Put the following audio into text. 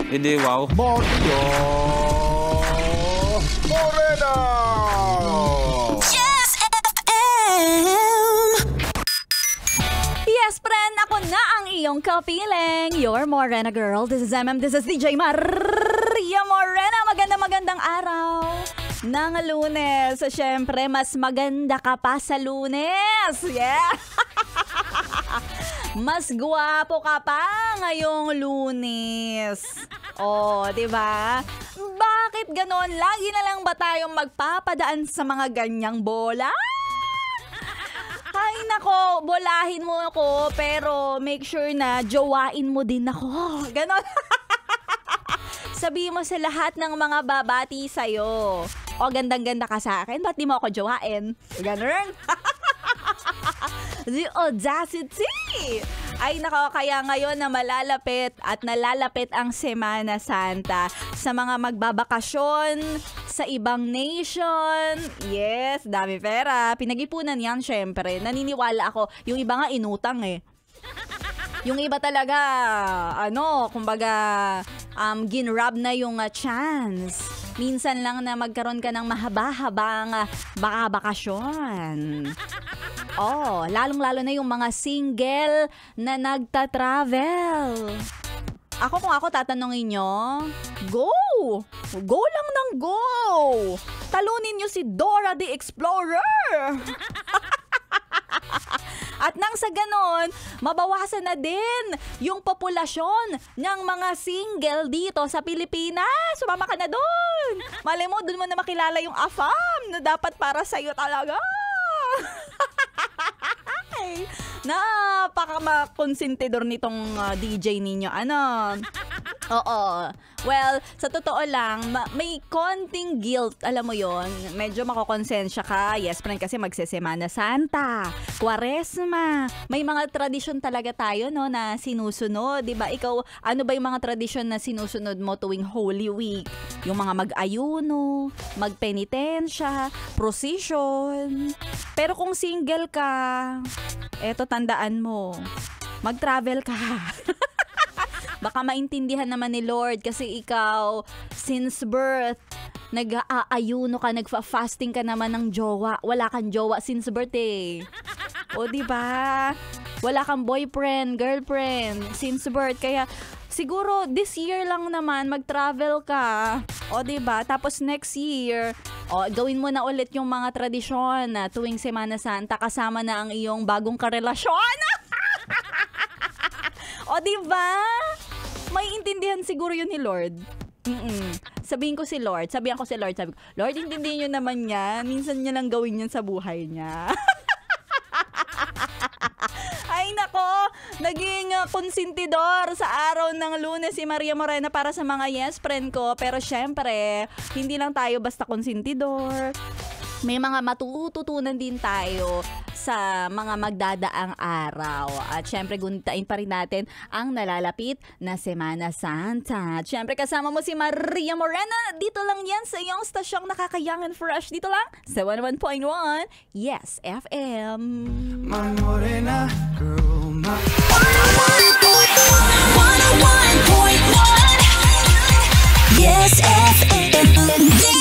Hindi, wow. Maria Morena! Yes, FM! Yes, friend, ako na ang iyong kapiling. Your Morena girl. This is MM. This is DJ Maria Morena. Magandang araw ng Lunes. So, syempre, mas maganda ka pa sa Lunes. Yeah! Mas guwapo ka pa ngayong Lunes. Oh, di ba? Bakit ganon? Lagi na lang ba tayong magpapadaan sa mga ganyang bola? Ay nako, bolahin mo ako pero make sure na jowain mo din ako. Ganon. Sabihin mo sa lahat ng mga babati sa'yo. O, gandang-ganda ka sa akin, ba't di mo ako jowain? Ganon. The audacity! Ay nako, kaya ngayon na malalapit at nalalapit ang Semana Santa sa mga magbabakasyon sa ibang nation. Yes, dami pera. Pinag-ipunan yan, syempre. Naniniwala ako. Yung iba nga inutang eh. Yung iba talaga, kumbaga, ginrab na yung chance. Minsan lang na magkaroon ka ng mahaba-habang bakasyon. Oh, lalong-lalo na yung mga single na nagta-travel. Kung ako tatanungin nyo, go! Go lang ng go! Talunin nyo si Dora the Explorer! At nang sa ganon, mabawasan na din yung populasyon ng mga single dito sa Pilipinas. Sumama ka na doon. Malay mo, doon mo na makilala yung AFAM na dapat para sa'yo talaga. Napaka-konsentidor nitong DJ ninyo. Oo. Well, sa totoo lang, may konting guilt, alam mo yon. Medyo makokonsensya ka. Yes, friend, kasi magsesemana Santa, Kwaresma. May mga tradisyon talaga tayo, no, na sinusunod. Diba? Ikaw, ano ba yung mga tradisyon na sinusunod mo tuwing Holy Week? Yung mga mag-ayuno, magpenitensya, procession. Pero kung single ka, eto tandaan mo, mag-travel ka. Baka maintindihan naman ni Lord kasi ikaw, since birth, nag-aayuno ka, nagfa-fasting ka naman ng jowa. Wala kang jowa since birth eh. O diba? Wala kang boyfriend, girlfriend since birth. Kaya siguro this year lang naman mag-travel ka. O diba? Tapos next year, gawin mo na ulit yung mga tradisyon na tuwing Semana Santa kasama na ang iyong bagong karelasyon. O diba? May intindihan siguro yun ni Lord. Sabihan ko si Lord, sabi ko, Lord, intindihin nyo naman yan. Minsan niya lang gawin yan sa buhay niya. Ay nako, naging konsentidor sa araw ng Lunes si Maria Morena para sa mga yes friend ko. Pero syempre, hindi lang tayo basta konsentidor. May mga matututunan din tayo sa mga magdadaang araw. At syempre, guntain pa rin natin ang nalalapit na Semana Santa. At syempre, kasama mo si Maria Morena. Dito lang yan sa iyong stasyong nakakayang and fresh. Dito lang sa 101.1 Yes FM. My Morena girl, my 101.1 Yes FM.